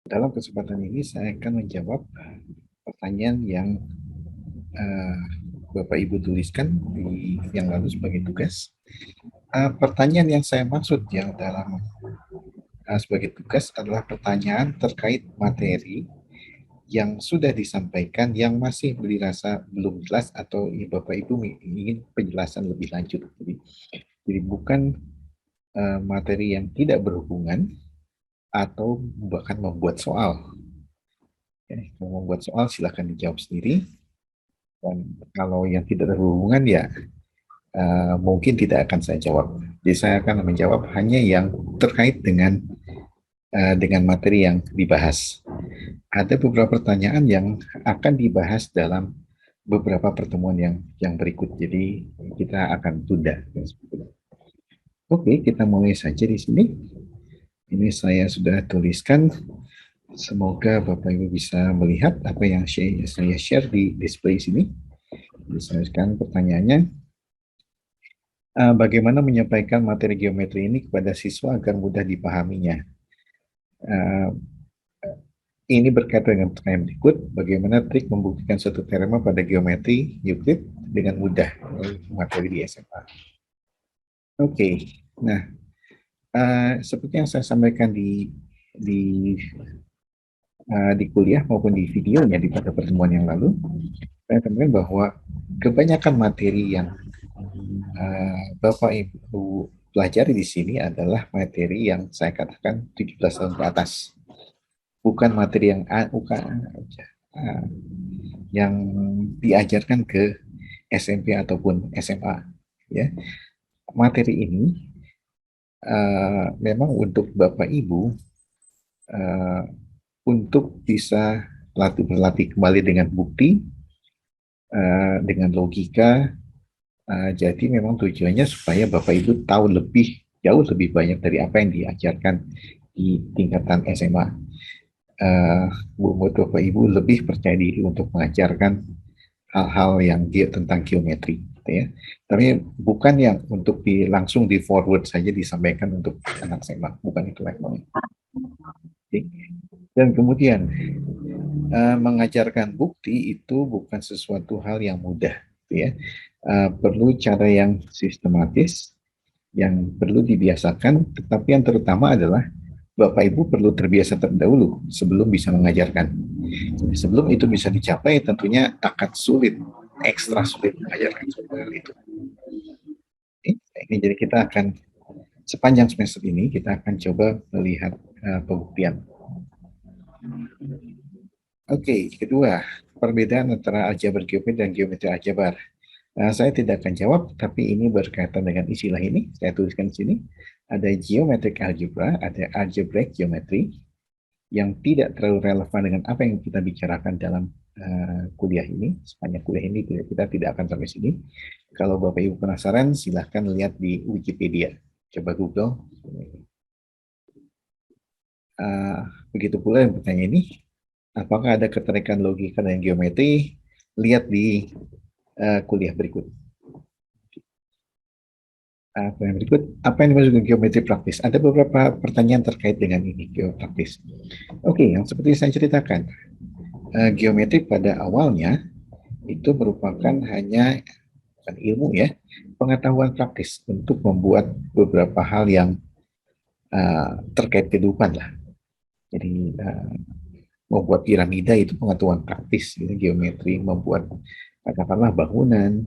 Dalam kesempatan ini saya akan menjawab pertanyaan yang uh, Bapak Ibu tuliskan di yang lalu sebagai tugas. Pertanyaan yang saya maksud yang dalam sebagai tugas adalah pertanyaan terkait materi yang sudah disampaikan yang masih dirasa belum jelas atau Bapak Ibu ingin penjelasan lebih lanjut. Jadi bukan materi yang tidak berhubungan atau bahkan membuat soal. Ya, kalau membuat soal silakan dijawab sendiri. Dan kalau yang tidak berhubungan ya mungkin tidak akan saya jawab. Jadi saya akan menjawab hanya yang terkait dengan materi yang dibahas. Ada beberapa pertanyaan yang akan dibahas dalam beberapa pertemuan yang berikut. Jadi kita akan tunda. Oke, kita mulai saja di sini. Ini saya sudah tuliskan. Semoga Bapak Ibu bisa melihat apa yang saya share di display sini. Jadi sekarang pertanyaannya, bagaimana menyampaikan materi geometri ini kepada siswa agar mudah dipahaminya. Uh, ini berkaitan dengan pertanyaan berikut, bagaimana trik membuktikan suatu teorema pada geometri Euclid dengan mudah, materi di SMA. Oke, nah seperti yang saya sampaikan di di kuliah maupun di videonya di pada pertemuan yang lalu, saya sampaikan bahwa kebanyakan materi yang Bapak Ibu pelajari di sini adalah materi yang saya katakan 17 tahun ke atas. Bukan materi yang yang diajarkan ke SMP ataupun SMA. Ya, materi ini memang untuk Bapak Ibu untuk bisa berlatih kembali dengan bukti, dengan logika. Jadi memang tujuannya supaya Bapak Ibu tahu jauh lebih banyak dari apa yang diajarkan di tingkatan SMA. Buat Bapak Ibu lebih percaya diri untuk mengajarkan hal-hal yang tentang geometri, gitu ya. Tapi bukan yang untuk langsung di forward saja disampaikan untuk anak SMA, bukan itu levelnya. Dan kemudian mengajarkan bukti itu bukan sesuatu hal yang mudah, gitu ya. Perlu cara yang sistematis, yang perlu dibiasakan, tetapi yang terutama adalah Bapak Ibu perlu terbiasa terlebih sebelum bisa mengajarkan. Sebelum itu bisa dicapai, tentunya akan sulit, ekstra sulit mengajarkan soal itu. Jadi kita akan sepanjang semester ini kita akan coba melihat pembuktian. Oke, kedua, perbedaan antara aljabar geometri dan geometri aljabar. Saya tidak akan jawab, tapi ini berkaitan dengan istilah ini. Saya tuliskan di sini. Ada geometric algebra, ada algebraic geometry, yang tidak terlalu relevan dengan apa yang kita bicarakan dalam kuliah ini. Sepanjang kuliah ini kita tidak akan sampai sini. Kalau Bapak Ibu penasaran, silahkan lihat di Wikipedia. Coba Google. Begitu pula yang bertanya ini, apakah ada keterkaitan logika dan geometri? Lihat di kuliah berikut. Yang berikut, apa yang dimaksud dengan geometri praktis? Ada beberapa pertanyaan terkait dengan ini, geometri praktis. Oke, yang seperti saya ceritakan, geometri pada awalnya itu merupakan hanya bukan ilmu ya, pengetahuan praktis untuk membuat beberapa hal yang terkait kehidupan lah. Jadi membuat piramida itu pengetahuan praktis, gitu, geometri, membuat katakanlah bangunan,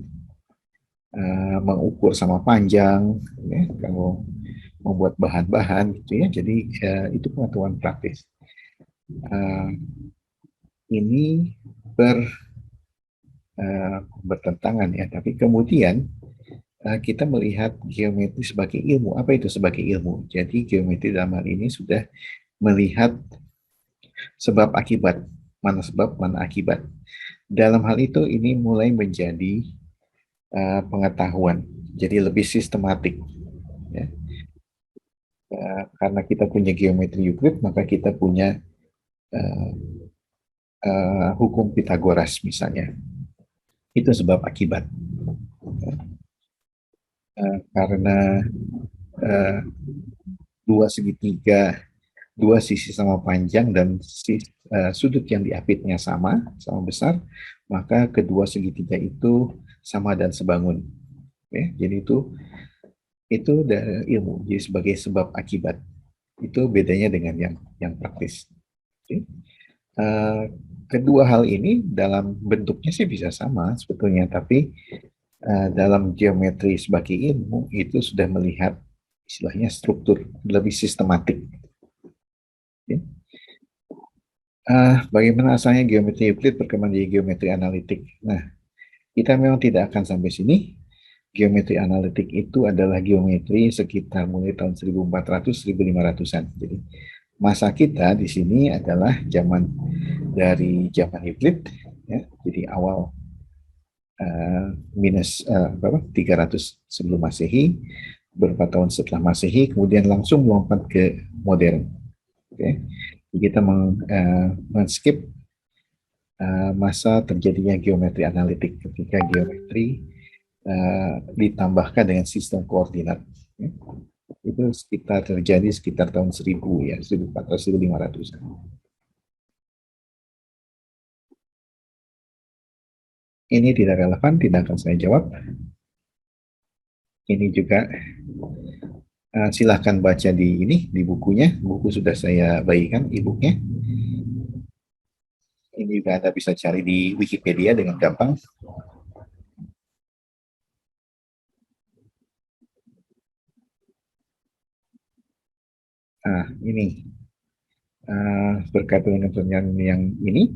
mengukur sama panjang, ya, kalau membuat bahan-bahan gitu ya. Jadi itu pengetahuan praktis. Ini bertentangan ya, tapi kemudian kita melihat geometri sebagai ilmu. Apa itu sebagai ilmu? Jadi geometri dalam hal ini sudah melihat sebab akibat, mana sebab, mana akibat. Dalam hal itu ini mulai menjadi pengetahuan, jadi lebih sistematik. Ya. Karena kita punya geometri Euclid, maka kita punya hukum Pitagoras misalnya. Itu sebab akibat. Karena dua segitiga dua sisi sama panjang dan sudut yang diapitnya sama besar, maka kedua segitiga itu sama dan sebangun. Ya, jadi itu dari ilmu, jadi sebagai sebab akibat. Itu bedanya dengan yang praktis. Oke. Eh, Kedua hal ini dalam bentuknya sih bisa sama sebetulnya, tapi dalam geometri sebagai ilmu itu sudah melihat istilahnya struktur lebih sistematik. Oke. Bagaimana asalnya geometri Euclid berkembang jadi geometri analitik? Nah, kita memang tidak akan sampai sini. Geometri analitik itu adalah geometri sekitar mulai tahun 1400-1500-an. Jadi masa kita di sini adalah dari zaman Euclid, ya, jadi awal minus berapa 300 sebelum Masehi, beberapa tahun setelah Masehi, kemudian langsung melompat ke modern. Oke, kita men-skip masa terjadinya geometri analitik ketika geometri ditambahkan dengan sistem koordinat. Ya. Itu terjadi sekitar tahun 1000 ya, 1400-1500. Ini tidak relevan, tidak akan saya jawab. Ini juga silahkan baca di bukunya. Buku sudah saya bagikan e-booknya. Ini juga Anda bisa cari di Wikipedia dengan gampang. Nah, ini berkaitan dengan pertanyaan yang ini,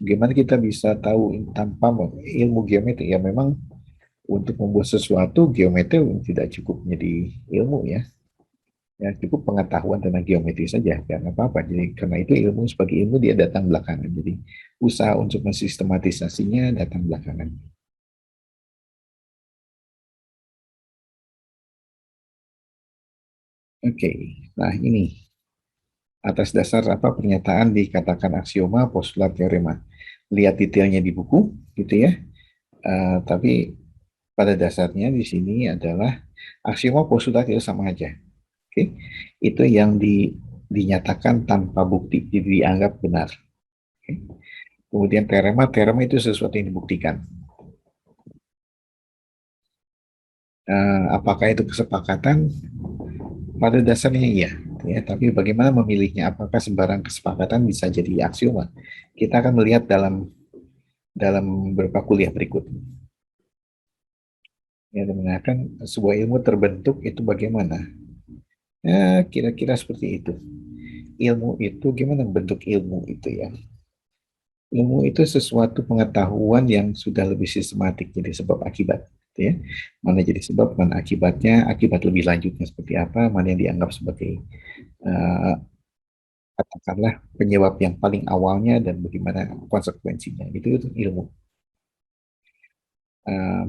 bagaimana kita bisa tahu tanpa ilmu geometri? Ya memang untuk membuat sesuatu geometri tidak cukup menjadi ilmu ya. Ya cukup pengetahuan tentang geometri saja, karena apa-apa. Jadi karena itu ilmu sebagai ilmu dia datang belakangan. Jadi usaha untuk mensistematisasinya datang belakangan. Oke, nah ini atas dasar apa pernyataan dikatakan aksioma, postulat, teorema. Lihat detailnya di buku, gitu ya. Tapi pada dasarnya di sini adalah aksioma, postulat itu sama aja. Oke, itu yang dinyatakan tanpa bukti, jadi dianggap benar. Oke. Kemudian teorema, teorema itu sesuatu yang dibuktikan. Apakah itu kesepakatan? Pada dasarnya iya, ya. Tapi bagaimana memilihnya? Apakah sembarang kesepakatan bisa jadi aksioma? Kita akan melihat dalam dalam beberapa kuliah berikut. Ya, mengatakan sebuah ilmu terbentuk itu bagaimana? Ya, kira-kira seperti itu. Ilmu itu gimana bentuk ilmu itu ya? Ilmu itu sesuatu pengetahuan yang sudah lebih sistematik, jadi sebab akibat. Gitu ya. Mana jadi sebab, mana akibatnya, akibat lebih lanjutnya seperti apa, mana yang dianggap sebagai uh, katakanlah penyebab yang paling awalnya dan bagaimana konsekuensinya. Itu ilmu. Uh,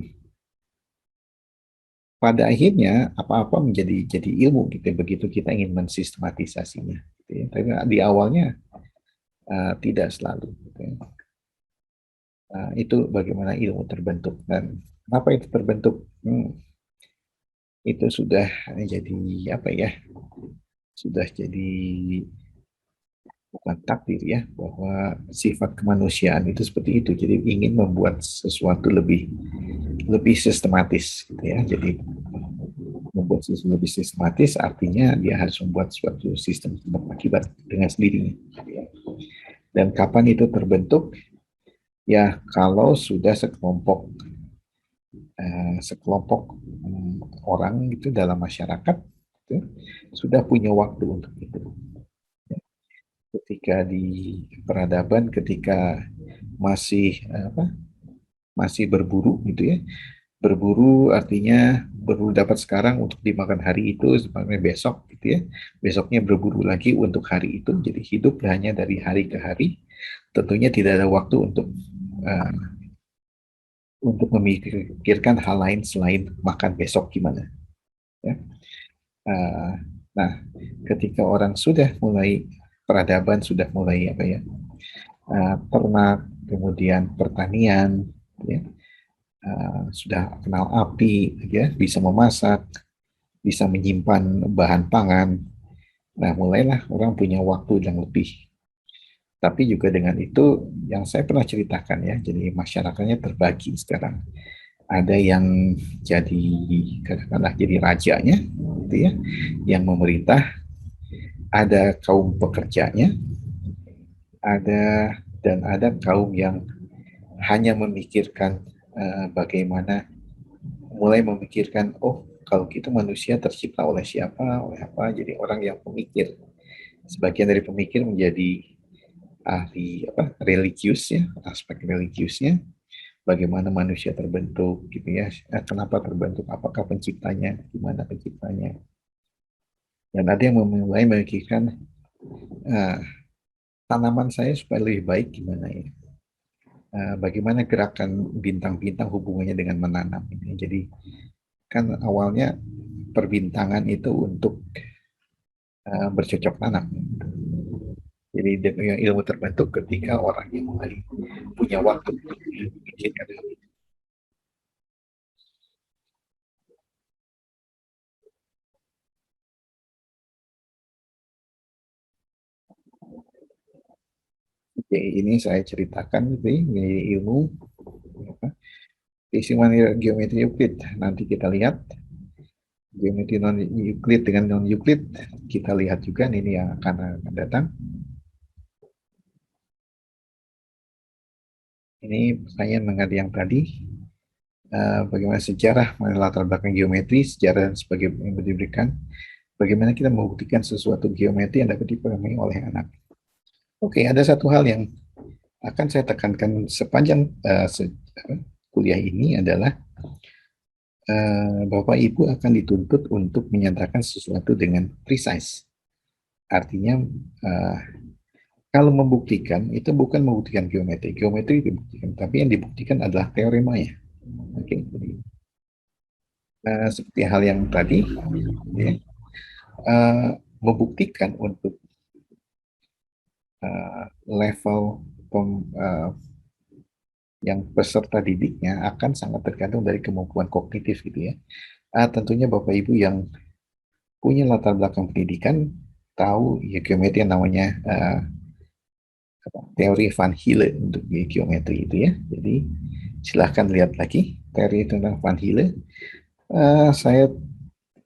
Pada akhirnya apa-apa jadi ilmu gitu ya, begitu kita ingin mensistematisasinya. Gitu ya. Tapi di awalnya tidak selalu. Gitu ya. Itu bagaimana ilmu terbentuk dan kenapa itu terbentuk. Itu sudah jadi apa ya? Sudah jadi bukan takdir ya, bahwa sifat kemanusiaan itu seperti itu. Jadi ingin membuat sesuatu lebih lebih sistematis gitu ya. Jadi membuat sesuatu lebih sistematis artinya dia harus membuat suatu sistem sebab akibat dengan sendirinya. Gitu ya. Dan kapan itu terbentuk? Ya kalau sudah sekelompok orang itu dalam masyarakat itu sudah punya waktu untuk itu. Ketika di peradaban, ketika masih masih berburu gitu ya, berburu artinya berburu dapat sekarang untuk dimakan hari itu sebenarnya besok gitu ya, besoknya berburu lagi untuk hari itu, jadi hidup hanya dari hari ke hari, tentunya tidak ada waktu uh, untuk memikirkan hal lain selain makan besok gimana ya. Uh, nah ketika orang sudah mulai peradaban, sudah mulai apa ya, ternak, kemudian pertanian, ya, sudah kenal api, ya, bisa memasak, bisa menyimpan bahan pangan, Nah, mulailah orang punya waktu yang lebih. Tapi juga dengan itu, yang saya pernah ceritakan ya, jadi masyarakatnya terbagi sekarang. Ada yang jadi katakanlah jadi rajanya, gitu ya, yang memerintah. Ada kaum pekerjanya, ada dan ada kaum yang hanya memikirkan bagaimana, mulai memikirkan, oh kalau gitu manusia tercipta oleh siapa, oleh apa, jadi orang yang pemikir. Sebagian dari pemikir menjadi ahli apa religius ya, aspek religiusnya, bagaimana manusia terbentuk gitu ya, kenapa terbentuk, apakah penciptanya, gimana penciptanya. Dan ada yang mulai memikirkan uh, tanaman saya supaya lebih baik gimana ya. Bagaimana gerakan bintang-bintang hubungannya dengan menanam ini. Jadi kan awalnya perbintangan itu untuk bercocok tanam. Jadi ilmu terbentuk ketika orang yang mulai punya waktu untuk memikirkan hal itu. Jadi ini saya ceritakan gitu, ini ilmu apa, keistimewaan geometri Euclid. Nanti kita lihat geometri non Euclid dengan non Euclid, kita lihat juga ini yang akan datang. Ini pertanyaan mengenai yang tadi, bagaimana sejarah, latar belakang geometri, sejarah sebagai yang diberikan, bagaimana kita membuktikan sesuatu geometri yang dapat dipahami oleh anak. Oke, ada satu hal yang akan saya tekankan sepanjang kuliah ini adalah Bapak Ibu akan dituntut untuk menyatakan sesuatu dengan precise. Artinya uh, kalau membuktikan itu bukan membuktikan geometri, geometri dibuktikan, tapi yang dibuktikan adalah teoremanya. Oke, jadi seperti hal yang tadi, ya, uh, membuktikan untuk level yang peserta didiknya akan sangat tergantung dari kemampuan kognitif gitu ya. Tentunya Bapak Ibu yang punya latar belakang pendidikan tahu ya geometri yang namanya teori Van Hille untuk geometri itu ya. Jadi silahkan lihat lagi teori tentang Van Hille. Saya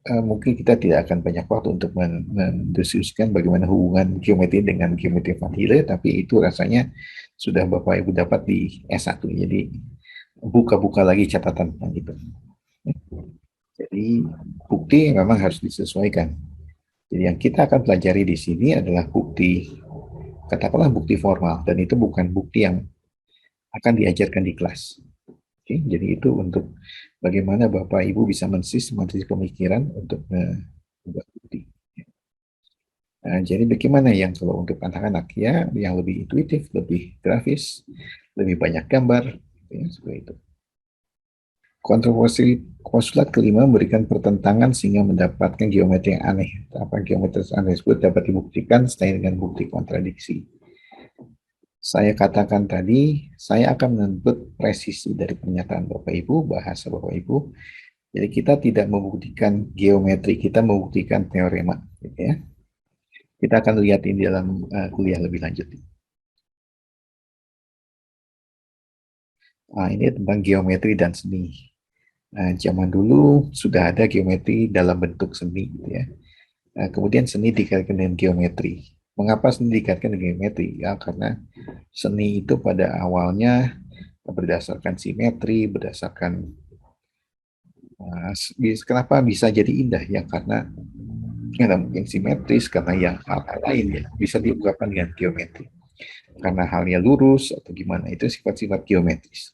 mungkin kita tidak akan banyak waktu untuk mendiskusikan bagaimana hubungan geometri dengan geometri Van Hille, tapi itu rasanya sudah Bapak Ibu dapat di S1. Jadi buka-buka lagi catatan tentang itu. Jadi bukti memang harus disesuaikan. Jadi yang kita akan pelajari di sini adalah bukti, katakanlah bukti formal, dan itu bukan bukti yang akan diajarkan di kelas. Oke, jadi itu untuk bagaimana Bapak Ibu bisa mensistematis pemikiran untuk membuat bukti. Nah, jadi bagaimana yang kalau untuk anak-anak ya, yang lebih intuitif, lebih grafis, lebih banyak gambar, ya, seperti itu. Kontroversi postulat kelima memberikan pertentangan sehingga mendapatkan geometri yang aneh. Apa geometri aneh tersebut dapat dibuktikan selain dengan bukti kontradiksi. Saya katakan tadi, saya akan menuntut presisi dari pernyataan Bapak Ibu, bahasa Bapak Ibu. Jadi kita tidak membuktikan geometri, kita membuktikan teorema, gitu ya. Kita akan lihat ini dalam kuliah lebih lanjut. Ini tentang geometri dan seni. Zaman dulu sudah ada geometri dalam bentuk seni, gitu ya. Kemudian seni dikaitkan dengan geometri. Mengapa seni dikaitkan dengan geometri? Ya, karena seni itu pada awalnya berdasarkan simetri, berdasarkan kenapa bisa jadi indah ya karena mungkin simetris, karena yang hal-hal lain ya bisa diungkapkan dengan geometri. Karena halnya lurus atau gimana itu sifat-sifat geometris.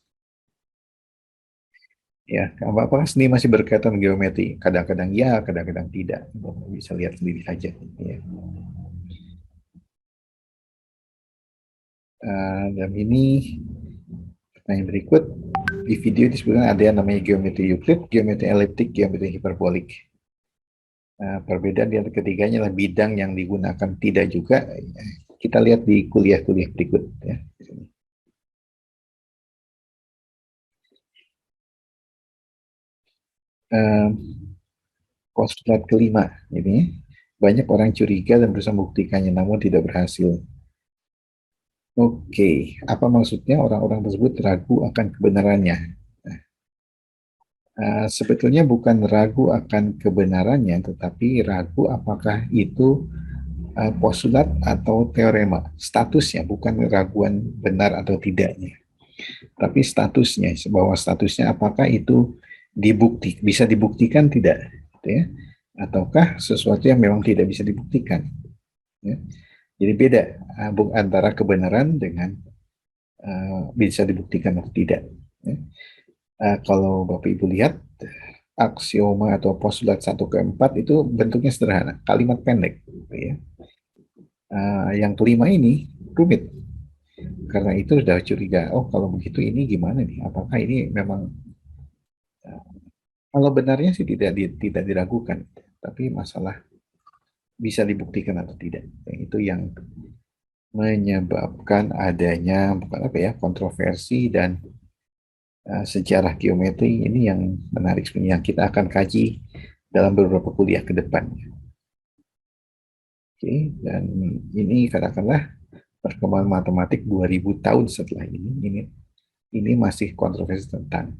Ya, apakah seni masih berkaitan geometri? Kadang-kadang ya, kadang-kadang tidak. Bisa lihat sendiri saja. Ya. Dan ini pertanyaan berikut. Di video disebutkan ada yang namanya geometri Euclid, geometri eliptik, geometri hiperbolik. Perbedaan di antara ketiganya adalah bidang yang digunakan tidak juga. Kita lihat di kuliah-kuliah berikut. Ya. Postulat kelima ini. Banyak orang curiga dan berusaha membuktikannya, namun tidak berhasil. Oke, apa maksudnya orang-orang tersebut ragu akan kebenarannya? Sebetulnya bukan ragu akan kebenarannya, tetapi ragu apakah itu postulat atau teorema. Statusnya, bukan keraguan benar atau tidaknya, tapi statusnya, bahwa statusnya apakah itu bisa dibuktikan tidak, gitu ya, ataukah sesuatu yang memang tidak bisa dibuktikan. Ya. Jadi beda antara kebenaran dengan bisa dibuktikan atau tidak. Ya. Kalau Bapak Ibu lihat aksioma atau postulat 1 ke 4 itu bentuknya sederhana, kalimat pendek. Gitu ya. Yang kelima ini rumit. Karena itu sudah curiga, oh kalau begitu ini gimana nih? Apakah ini memang, kalau benarnya sih tidak diragukan, tapi masalah bisa dibuktikan atau tidak. Itu yang menyebabkan adanya bukan apa ya, kontroversi dan sejarah geometri ini yang menarik sebenarnya, yang kita akan kaji dalam beberapa kuliah ke depan. Oke, dan ini katakanlah perkembangan matematik 2000 tahun setelah ini masih kontroversi tentang,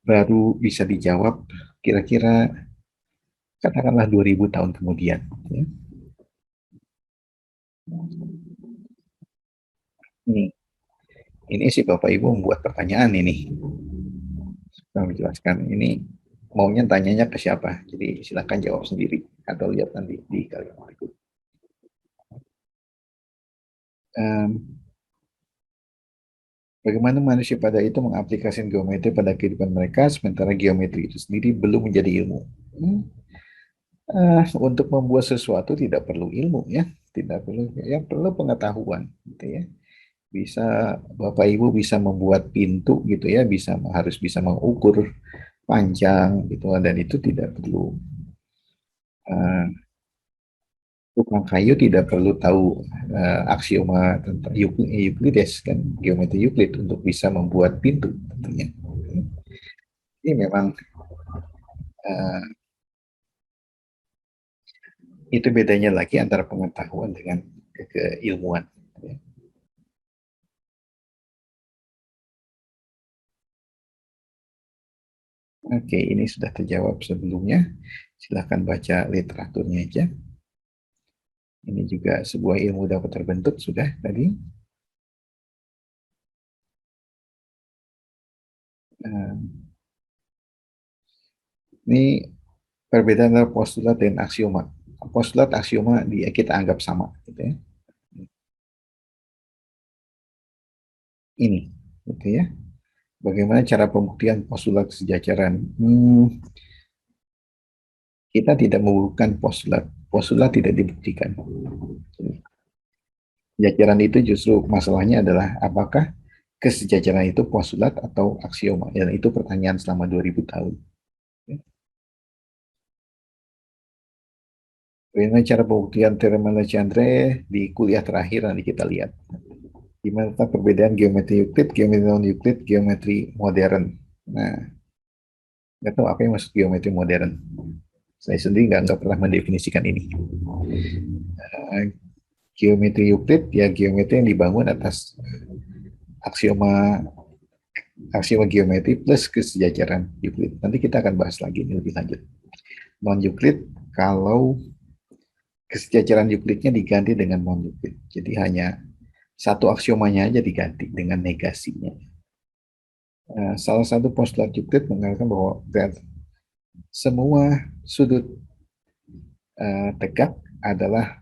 baru bisa dijawab kira-kira katakanlah 2000 tahun kemudian. Ya. Ini sih Bapak Ibu membuat pertanyaan ini. Saya menjelaskan ini maunya tanyanya ke siapa. Jadi silakan jawab sendiri atau lihat nanti di kalimat berikut. Um, Bagaimana manusia pada itu mengaplikasikan geometri pada kehidupan mereka, sementara geometri itu sendiri belum menjadi ilmu. Untuk membuat sesuatu tidak perlu ilmu ya, tidak perlu, yang perlu pengetahuan, gitu ya. Bisa Bapak Ibu bisa membuat pintu gitu ya, harus bisa mengukur panjang gitu, dan itu tidak perlu, uh, tukang kayu tidak perlu tahu aksioma tentang Euclides kan, geometri Euclid untuk bisa membuat pintu tentunya. Ini memang uh, itu bedanya lagi antara pengetahuan dengan keilmuan. Oke, ini sudah terjawab sebelumnya. Silahkan baca literaturnya aja. Ini juga sebuah ilmu dapat terbentuk sudah tadi. Uh, ini perbedaan antara postulat dan aksioma. Postulat aksioma kita anggap sama, gitu ya. Ini, gitu ya. Bagaimana cara pembuktian postulat kesejajaran? Kita tidak membutuhkan postulat. Postulat tidak dibuktikan. Kesejajaran itu justru masalahnya adalah apakah kesejajaran itu postulat atau aksioma. Dan itu pertanyaan selama 2000 tahun. Bagaimana cara pembuktian teorema Legendre di kuliah terakhir nanti kita lihat. Gimana perbedaan geometri Euclid, geometri non-Euclid, geometri modern. Nah, nggak tahu apa yang maksud geometri modern. Saya sendiri nggak pernah mendefinisikan ini. Uh, Geometri Euclid ya geometri yang dibangun atas aksioma aksioma geometri plus kesejajaran Euclid. Nanti kita akan bahas lagi ini lebih lanjut. Non Euclid kalau kesejajaran Euclidnya diganti dengan non Euclid. Jadi hanya satu aksiomanya aja diganti dengan negasinya. Salah satu postulat Euclid mengatakan bahwa semua sudut tegak adalah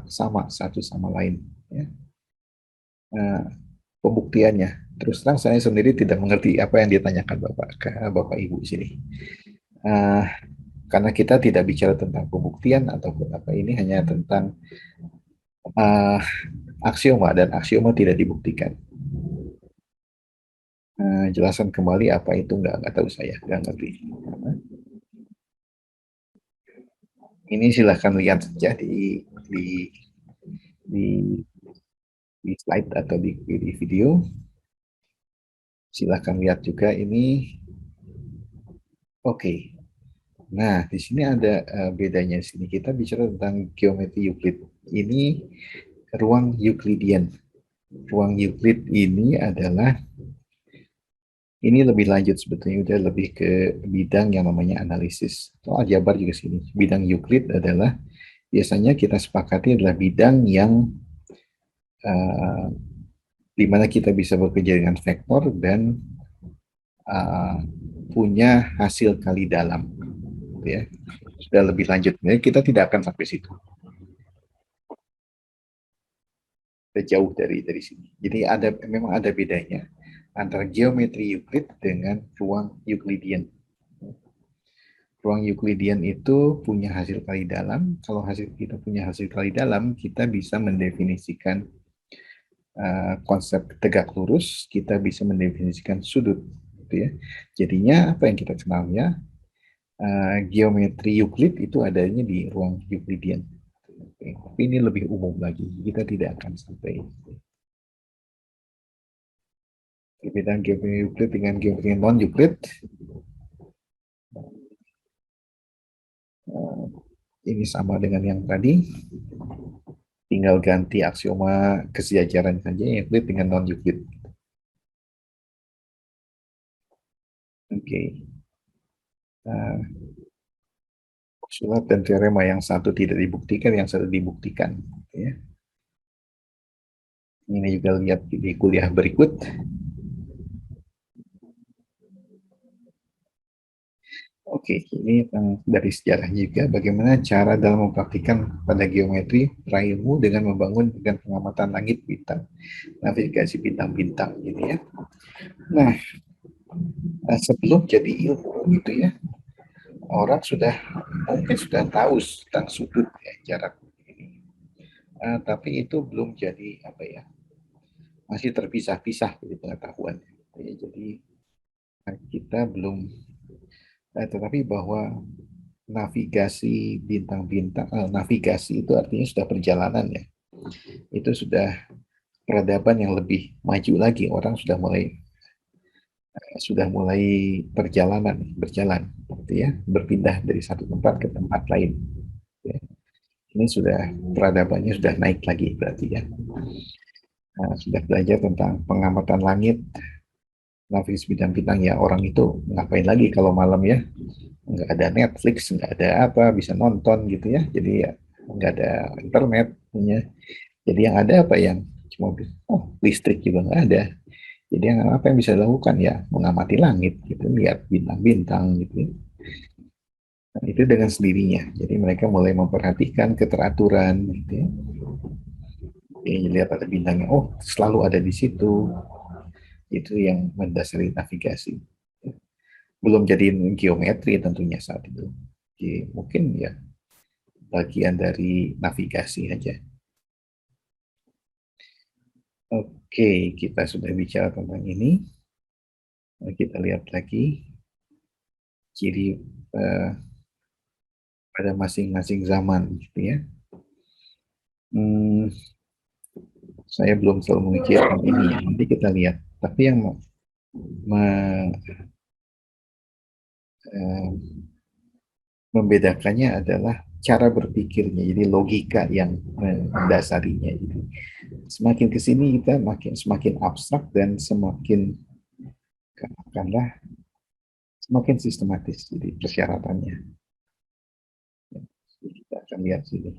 sama satu sama lain. Ya. Uh, Pembuktiannya, terus terang saya sendiri tidak mengerti apa yang ditanyakan Bapak Ibu di sini. Uh, karena kita tidak bicara tentang pembuktian ataupun apa, ini hanya tentang uh, aksioma, dan aksioma tidak dibuktikan. Jelaskan kembali apa itu, nggak tahu, saya nggak ngerti. Ini silahkan lihat saja di, di slide atau di video. Silahkan lihat juga ini. Oke. Nah, di sini ada bedanya. Di sini kita bicara tentang geometri Euclid. Ini ruang Euclidean. Ruang Euclid ini adalah ini lebih lanjut sebetulnya, udah lebih ke bidang yang namanya analisis. Atau aljabar juga sini. Bidang Euclid adalah biasanya kita sepakati adalah bidang yang uh, di mana kita bisa bekerja dengan vektor dan uh, punya hasil kali dalam, gitu ya. Sudah lebih lanjut, jadi kita tidak akan sampai situ. Sudah jauh dari sini. Jadi memang ada bedanya antara geometri Euclid dengan ruang Euclidean. Ruang Euclidean itu punya hasil kali dalam. Kalau kita punya hasil kali dalam, kita bisa mendefinisikan konsep tegak lurus, kita bisa mendefinisikan sudut, gitu ya. Jadinya apa yang kita kenal ya, geometri Euclid itu adanya di ruang Euclidean. Tapi ini lebih umum lagi, kita tidak akan sampai. Perbedaan geometri Euclid dengan geometri non Euclid, ini sama dengan yang tadi, tinggal ganti aksioma kesejajaran saja, Euclid dengan non Euclid. Oke. Postulat dan teorema yang satu tidak dibuktikan, yang satu dibuktikan. Ya. Ini juga lihat di kuliah berikut. Oke, ini dari sejarahnya juga bagaimana cara dalam mempraktikkan pada geometri prailmu dengan membangun dengan pengamatan langit bintang, navigasi bintang-bintang gitu ya. Nah, sebelum jadi ilmu gitu ya, orang mungkin sudah tahu tentang sudut ya, jarak ini. Tapi itu belum jadi apa ya, masih terpisah-pisah dari pengetahuan. Ya, jadi kita belum, tetapi bahwa navigasi bintang-bintang, navigasi itu artinya sudah perjalanan ya. Itu sudah peradaban yang lebih maju lagi, orang sudah mulai berjalan, gitu ya, berpindah dari satu tempat ke tempat lain. Ya. Ini sudah peradabannya sudah naik lagi berarti ya. Sudah belajar tentang pengamatan langit, navigasi bintang-bintang ya, orang itu ngapain lagi kalau malam ya, nggak ada Netflix, nggak ada apa, bisa nonton gitu ya, jadi ya nggak ada internet ya. Jadi yang ada apa, yang cuma listrik juga nggak ada. Jadi yang apa yang bisa dilakukan ya mengamati langit gitu, lihat bintang-bintang gitu ya. Nah, itu dengan sendirinya. Jadi mereka mulai memperhatikan keteraturan gitu ya. Lihat ada bintangnya, oh selalu ada di situ. Itu yang mendasari navigasi. Belum jadi geometri tentunya saat itu. Jadi mungkin ya bagian dari navigasi aja. Oke, kita sudah bicara tentang ini. Kita lihat lagi ciri pada masing-masing zaman, gitu ya. Saya belum selalu memikirkan ini ya. Nanti kita lihat. Tapi yang membedakannya adalah cara berpikirnya. Jadi logika yang mendasarinya. Jadi semakin ke sini kita semakin abstrak dan semakin katakanlah semakin sistematis. Jadi persyaratannya. Kita akan lihat sini.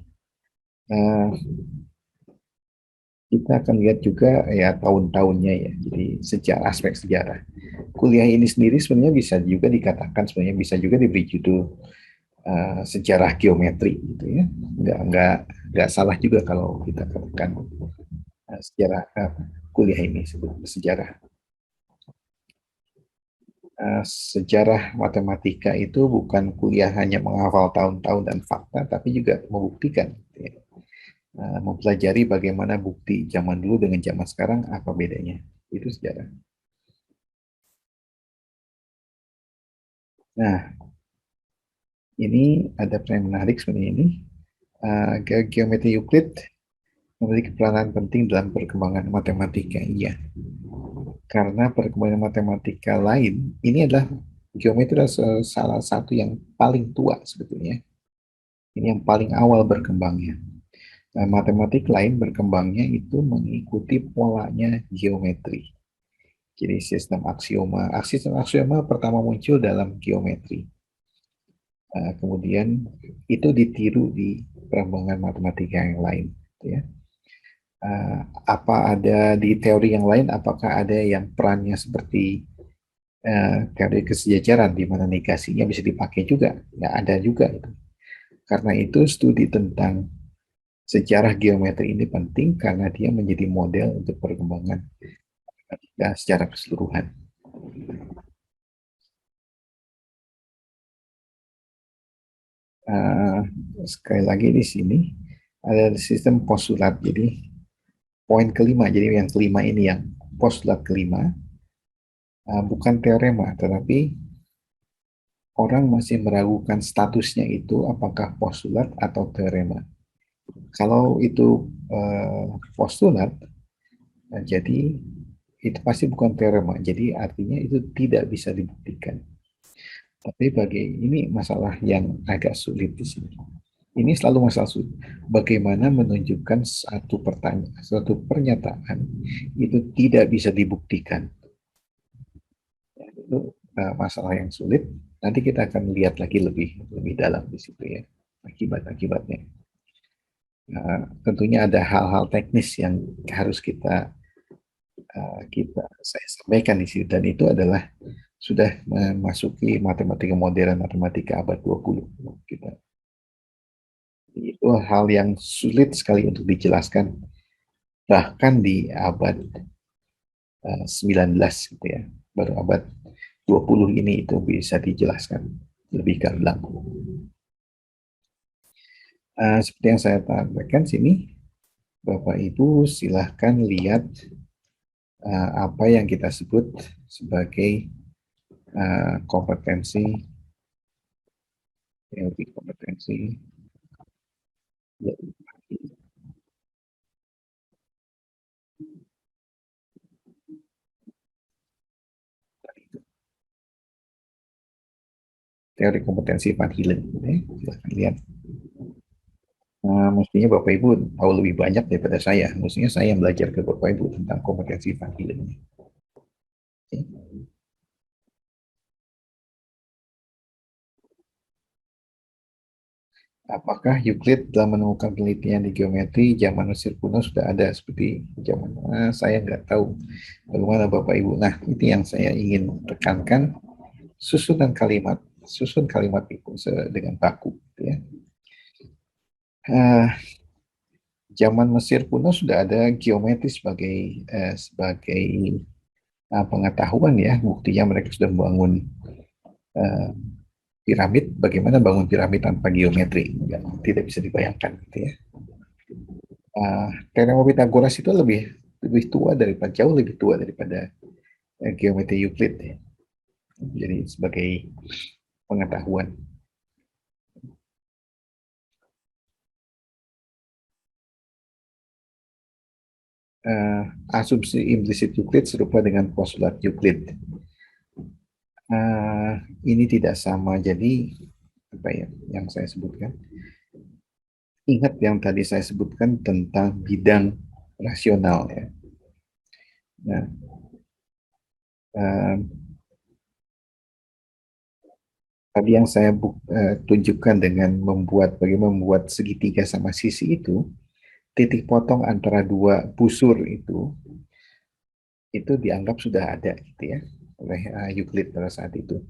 Kita akan lihat juga ya tahun-tahunnya ya. Jadi aspek sejarah. Kuliah ini sendiri sebenarnya bisa juga dikatakan, sebenarnya bisa juga diberi judul sejarah geometri gitu ya. Nggak salah juga kalau kita katakan sejarah kuliah ini sejarah. Sejarah matematika itu bukan kuliah hanya menghafal tahun-tahun dan fakta, tapi juga membuktikan. Gitu ya. Mempelajari bagaimana bukti zaman dulu dengan zaman sekarang, apa bedanya. Itu sejarah. Nah, ini ada yang menarik sebenarnya ini. Geometri Euclid memiliki peranan penting dalam perkembangan matematika. Iya, karena perkembangan matematika lain, ini adalah Geometri adalah salah satu yang paling tua sebetulnya. Ini yang paling awal berkembangnya. Nah, matematik lain berkembangnya itu mengikuti polanya geometri. Jadi sistem aksioma pertama muncul dalam geometri. Kemudian itu ditiru di perkembangan matematika yang lain. Ya. Apa ada di teori yang lain? Apakah ada yang perannya seperti teori kesejajaran di mana negasinya bisa dipakai juga? Ya ada juga itu. Karena itu studi tentang sejarah geometri ini penting karena dia menjadi model untuk perkembangan matematika secara keseluruhan. Uh, Sekali lagi di sini ada sistem postulat. Jadi poin kelima, jadi yang kelima ini yang postulat kelima, bukan teorema, tetapi orang masih meragukan statusnya itu apakah postulat atau teorema. Kalau itu postulat, jadi itu pasti bukan teorema. Jadi artinya itu tidak bisa dibuktikan. Tapi ini masalah yang agak sulit di sini. Ini selalu masalah sulit. Bagaimana menunjukkan satu pertanyaan, suatu pernyataan itu tidak bisa dibuktikan. Itu masalah yang sulit. Nanti kita akan lihat lagi lebih lebih dalam di situ ya, akibat-akibatnya. Tentunya ada hal-hal teknis yang harus saya sampaikan di sini, dan itu adalah sudah memasuki matematika modern, matematika abad 20 kita. Itu hal yang sulit sekali untuk dijelaskan bahkan di abad 19 gitu ya. Baru abad 20 ini itu bisa dijelaskan lebih gamblang. Seperti yang saya sampaikan sini, Bapak Ibu silahkan lihat apa yang kita sebut sebagai kompetensi, teori kompetensi. Teori kompetensi Van Hilen. Silahkan lihat. Mestinya Bapak Ibu tahu lebih banyak daripada saya. Mestinya saya yang belajar ke Bapak Ibu tentang kompetensi Van Hilen. Apakah Euclid dalam menemukan penelitian di geometri zaman Mesir kuno sudah ada seperti zaman saya nggak tahu bagaimana Bapak Ibu. Nah, itu yang saya ingin tekankan, susun kalimat itu dengan baku. Gitu ya. Zaman Mesir kuno sudah ada geometri sebagai pengetahuan ya, buktinya mereka sudah membangun uh, piramid. Bagaimana bangun piramid tanpa geometri? Tidak bisa dibayangkan gitu ya. Teorema Pythagoras itu lebih tua daripada jauh lebih tua daripada geometri Euclid ya. Jadi sebagai pengetahuan. Asumsi implisit Euclid serupa dengan postulat Euclid. Ini tidak sama. Jadi apa ya yang saya sebutkan? Ingat yang tadi saya sebutkan tentang bidang rasional ya. Nah, uh, tadi yang saya tunjukkan dengan bagaimana membuat segitiga sama sisi itu, titik potong antara dua busur itu dianggap sudah ada gitu ya oleh Euclid pada saat itu.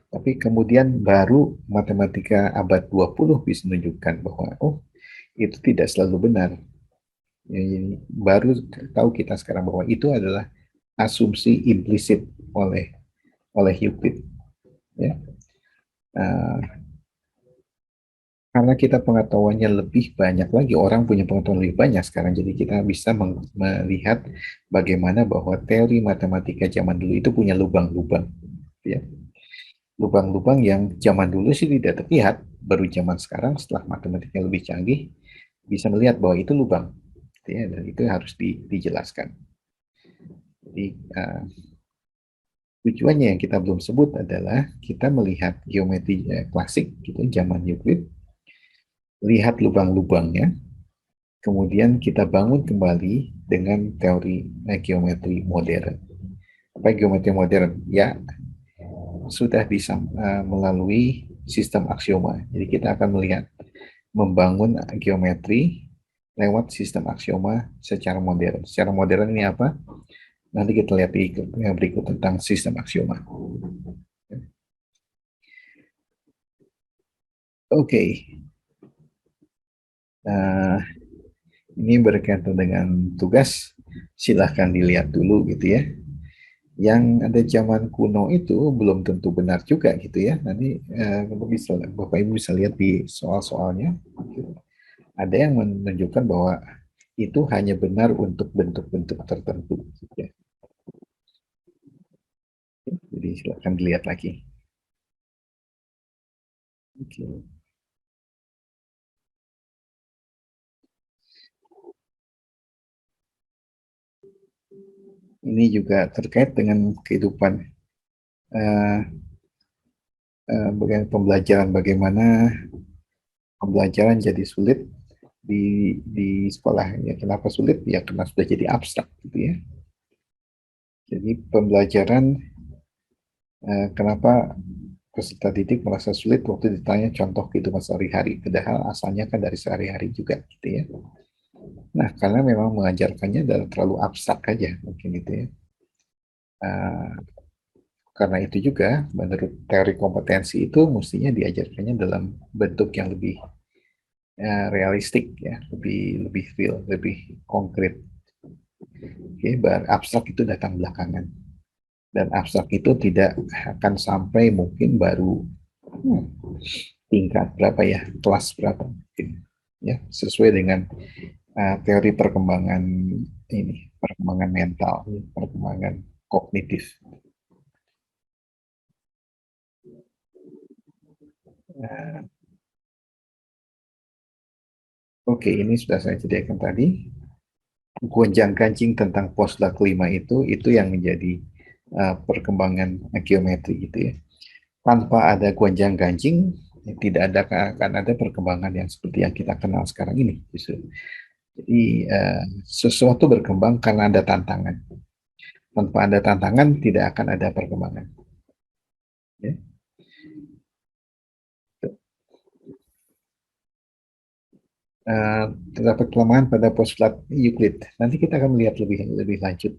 Tapi kemudian baru matematika abad 20 bisa menunjukkan bahwa itu tidak selalu benar. Ya, baru tahu kita sekarang bahwa itu adalah asumsi implisit oleh Euclid. Ya. Uh, karena kita pengetahuannya lebih banyak lagi, orang punya pengetahuan lebih banyak sekarang, jadi kita bisa melihat bagaimana bahwa teori matematika zaman dulu itu punya lubang-lubang, ya. Lubang-lubang yang zaman dulu sih tidak terlihat, baru zaman sekarang setelah matematika lebih canggih bisa melihat bahwa itu lubang, ya, dan itu harus dijelaskan. Jadi Tujuannya yang kita belum sebut adalah kita melihat geometri klasik, gitu, zaman Euclid, lihat lubang-lubangnya, kemudian kita bangun kembali dengan teori geometri modern. Apa geometri modern? Ya, sudah bisa melalui sistem aksioma. Jadi kita akan melihat membangun geometri lewat sistem aksioma secara modern. Secara modern ini apa? Nanti kita lihat di yang berikut tentang sistem aksioma. Oke, nah, ini berkaitan dengan tugas. Silahkan dilihat dulu gitu ya. Yang ada zaman kuno itu belum tentu benar juga gitu ya. Nanti Bapak Ibu bisa lihat di soal-soalnya. Ada yang menunjukkan bahwa itu hanya benar untuk bentuk-bentuk tertentu. Gitu ya. Jadi silakan dilihat lagi. Oke. Ini juga terkait dengan kehidupan uh, pembelajaran, bagaimana pembelajaran jadi sulit di sekolah. Ya, kenapa sulit? Ya karena sudah jadi abstrak gitu ya. Jadi pembelajaran, kenapa peserta didik merasa sulit waktu ditanya contoh kehidupan sehari-hari, padahal asalnya kan dari sehari-hari juga gitu ya. Nah, karena memang mengajarkannya adalah terlalu abstrak aja mungkin gitu ya. Uh, karena itu juga menurut teori kompetensi itu mestinya diajarkannya dalam bentuk yang lebih realistik ya, lebih lebih real, lebih konkret. Oke, abstrak itu datang belakangan, dan abstrak itu tidak akan sampai mungkin baru hmm, tingkat berapa ya, kelas berapa mungkin ya, sesuai dengan teori perkembangan ini, perkembangan mental, perkembangan kognitif. Nah, oke, ini sudah saya sediakan tadi. Gonjang-ganjing tentang posla kelima itu yang menjadi perkembangan geometri gitu ya. Tanpa ada gonjang-ganjing, tidak ada akan ada perkembangan yang seperti yang kita kenal sekarang ini. Justru. Jadi sesuatu berkembang karena ada tantangan. Tanpa ada tantangan, tidak akan ada perkembangan. Ya. Terdapat kelemahan pada postulat Euclid. Nanti kita akan melihat lebih lebih lanjut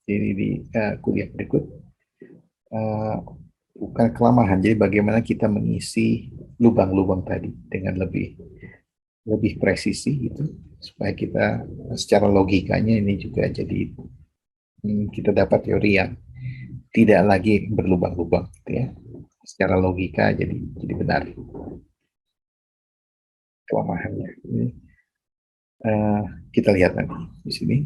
ini di kuliah berikut. Uh, bukan kelemahan, jadi bagaimana kita mengisi lubang-lubang tadi dengan lebih lebih presisi gitu, supaya kita secara logikanya ini juga jadi kita dapat teori yang tidak lagi berlubang-lubang gitu ya. Secara logika jadi benar kelemahannya. Ini, uh, kita lihat nanti di sini.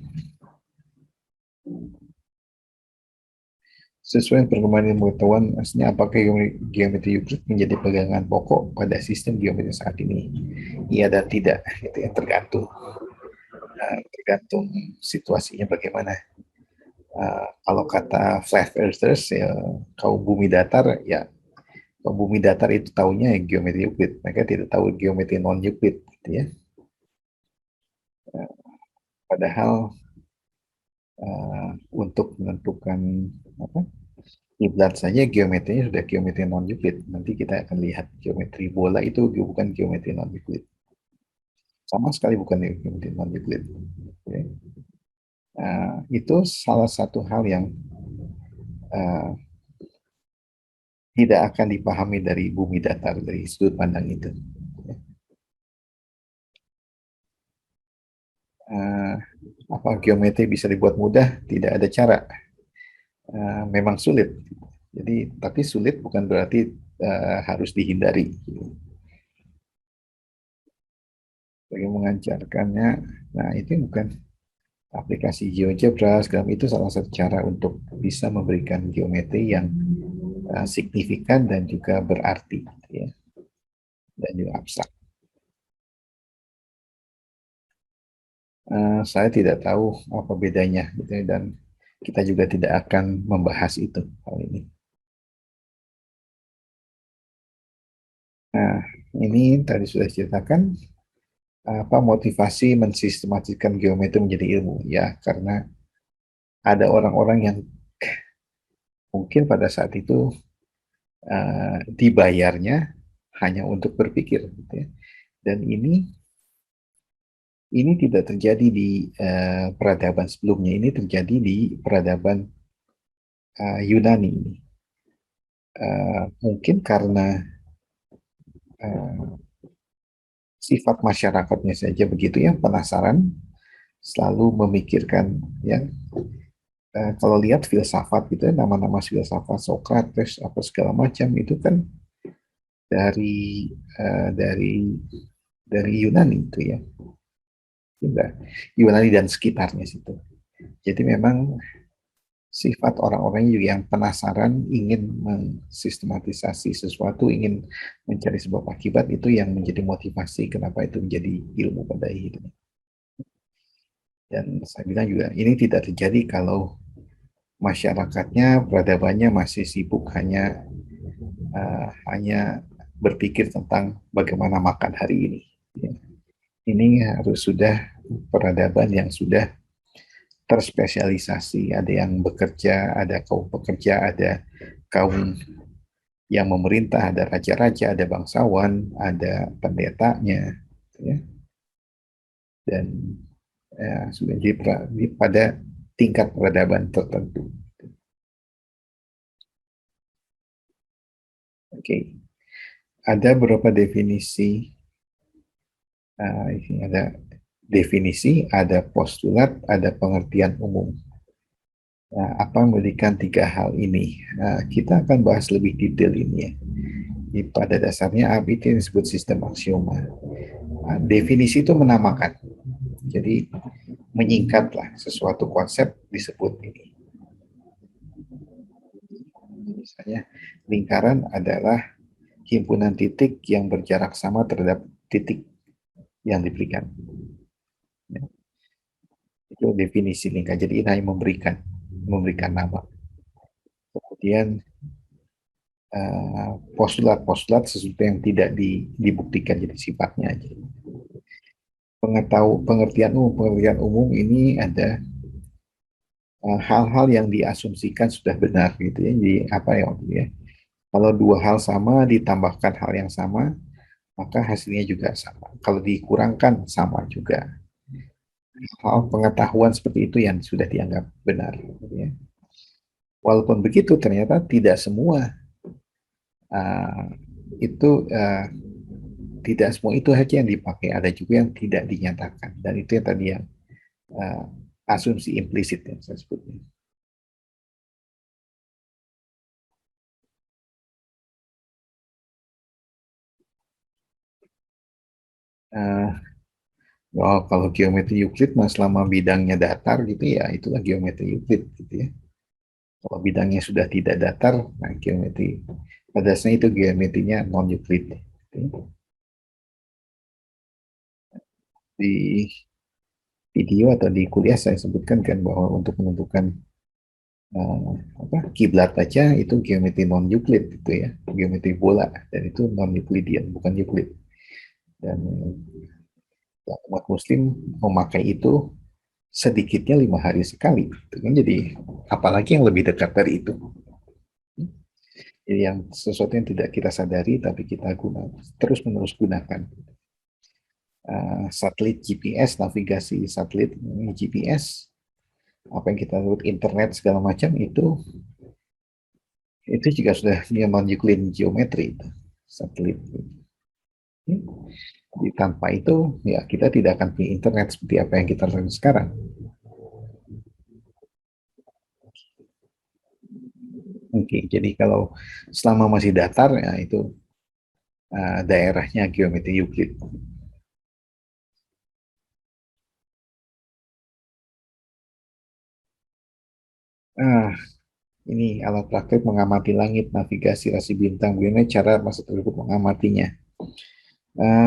Sesuai perkembangan ilmu pengetahuan, aslinya apakah geometri Euclid menjadi pegangan pokok pada sistem geometri saat ini? Iya dan tidak, itu yang tergantung tergantung situasinya bagaimana. Kalau kata flat earthers ya, kaum bumi datar ya, kaum bumi datar itu tahunya geometri Euclid, mereka tidak tahu geometri non Euclid gitu ya. Padahal untuk menentukan apa kiblat saja geometrinya sudah geometri non Euclid. Nanti kita akan lihat geometri bola itu bukan geometri non Euclid, sama sekali bukan geometri non Euclid. Okay. Itu salah satu hal yang uh, tidak akan dipahami dari bumi datar, dari sudut pandang itu. Uh, apa geometri bisa dibuat mudah? Tidak ada cara. Memang sulit. Jadi, tapi sulit bukan berarti harus dihindari. Bagi mengajarkannya, nah itu bukan aplikasi GeoGebra, segala itu salah satu cara untuk bisa memberikan geometri yang signifikan dan juga berarti, gitu ya, dan juga abstrak. Saya tidak tahu apa bedanya, gitu ya, dan kita juga tidak akan membahas itu hal ini. Nah, ini tadi sudah diceritakan apa motivasi mensistematiskan geometri menjadi ilmu ya, karena ada orang-orang yang mungkin pada saat itu dibayarnya hanya untuk berpikir, gitu ya. Dan ini tidak terjadi di peradaban sebelumnya, ini terjadi di peradaban Yunani. Mungkin karena uh, sifat masyarakatnya saja begitu ya, penasaran, selalu memikirkan ya. Kalau lihat filsafat gitu ya, nama-nama filsafat Socrates apa segala macam itu kan dari uh, dari dari Yunani itu ya, Yunani dan sekitarnya situ. Jadi memang sifat orang-orang yang penasaran, ingin mensistematisasi sesuatu, ingin mencari sebab akibat, itu yang menjadi motivasi kenapa itu menjadi ilmu pada akhirnya. Dan saya bilang juga ini tidak terjadi kalau masyarakatnya, peradabannya masih sibuk hanya berpikir tentang bagaimana makan hari ini. Ini harus sudah peradaban yang sudah terspesialisasi. Ada yang bekerja, ada kaum pekerja, ada kaum yang memerintah, ada raja-raja, ada bangsawan, ada pendetanya, ya. Dan sudah jadi pada tingkat peradaban tertentu. Oke, ada beberapa definisi. Ini ada definisi, ada postulat, ada pengertian umum. Nah, apa memberikan tiga hal ini? Nah, kita akan bahas lebih detail ini ya. Pada dasarnya ABT disebut sistem aksioma. Nah, definisi itu menamakan. Jadi menyingkatlah sesuatu konsep disebut ini. Misalnya lingkaran adalah himpunan titik yang berjarak sama terhadap titik yang diberikan. Ya. Itu definisi lingkaran. Jadi ini hanya memberikan nama. Kemudian postulat sesuatu yang tidak dibuktikan, jadi sifatnya aja. Pengertian umum ini ada hal-hal yang diasumsikan sudah benar gitu ya. Jadi apa ya? Kalau dua hal sama ditambahkan hal yang sama, maka hasilnya juga sama. Kalau dikurangkan sama juga. Hal pengetahuan seperti itu yang sudah dianggap benar. Gitu ya. Walaupun begitu, ternyata tidak semua uh, itu tidak semua itu saja yang dipakai. Ada juga yang tidak dinyatakan. Dan itu yang tadi yang uh, asumsi implisit yang saya sebutnya. Uh, Oh, kalau geometri Euclid mas selama bidangnya datar gitu ya itulah geometri Euclid gitu ya. Kalau bidangnya sudah tidak datar, nah geometri pada dasarnya itu geometrinya non Euclid. Gitu. Di video atau di kuliah saya sebutkan kan bahwa untuk menentukan kiblat aja itu geometri non Euclid gitu ya, geometri bola dan itu non Euclidean bukan Euclid. Dan umat Muslim memakai itu sedikitnya 5 hari sekali. Gitu kan. Jadi apalagi yang lebih dekat dari itu. Jadi yang sesuatu yang tidak kita sadari tapi kita terus menerus gunakan. Satelit GPS, navigasi satelit GPS, apa yang kita sebut internet segala macam itu juga sudah memang Euclidean geometri itu satelit. Jadi tanpa itu ya kita tidak akan punya internet seperti apa yang kita lakukan sekarang. Oke, jadi kalau selama masih datar ya itu daerahnya geometri Euclid. Ah, ini alat praktek mengamati langit, navigasi rasi bintang. Bagaimana cara masa tersebut mengamatinya?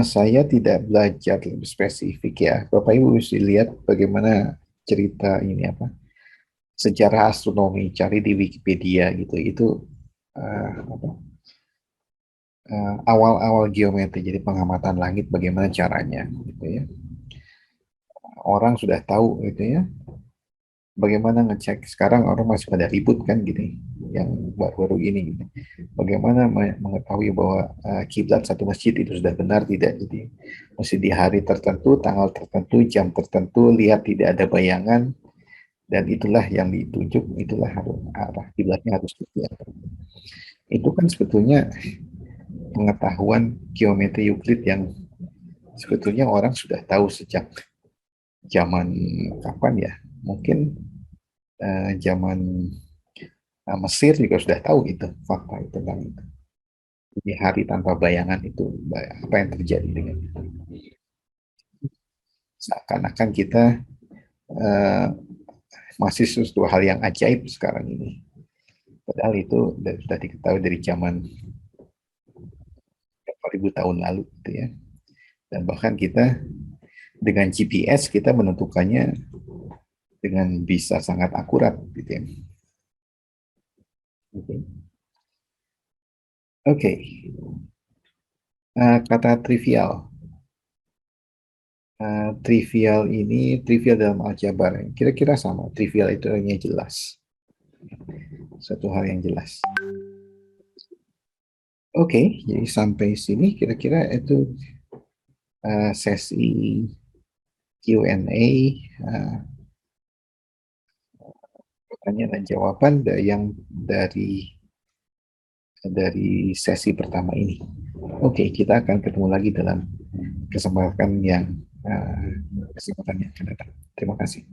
Saya tidak belajar lebih spesifik ya. Bapak Ibu bisa lihat bagaimana cerita ini apa sejarah astronomi, cari di Wikipedia gitu. Itu apa, awal-awal geometri, jadi pengamatan langit bagaimana caranya gitu ya. Orang sudah tahu gitu ya. Bagaimana ngecek, sekarang orang masih pada ribut kan gitu yang baru-baru ini gitu. Bagaimana mengetahui bahwa kiblat satu masjid itu sudah benar tidak, jadi mesti di hari tertentu, tanggal tertentu, jam tertentu, lihat tidak ada bayangan, dan itulah yang ditunjuk, itulah arah kiblatnya harus seperti apa. Itu kan sebetulnya pengetahuan geometri Euclid yang sebetulnya orang sudah tahu sejak zaman kapan ya, mungkin zaman Mesir juga sudah tahu itu, fakta itu tentang itu. Di hari tanpa bayangan itu apa yang terjadi dengan itu. Seakan-akan kita uh, masih sesuatu hal yang ajaib sekarang ini. Padahal itu sudah diketahui dari zaman berapa ribu tahun lalu gitu ya. Dan bahkan kita dengan GPS kita menentukannya dengan bisa sangat akurat gitu ya. Oke. Okay. Kata trivial. Trivial ini trivial dalam aljabar. Kira-kira sama. Trivial itu hanya jelas. Satu hal yang jelas. Oke, jadi sampai sini kira-kira itu sesi Q&A, pertanyaan dan jawaban yang dari sesi pertama ini. Oke, kita akan ketemu lagi dalam kesempatan yang akan datang. Terima kasih.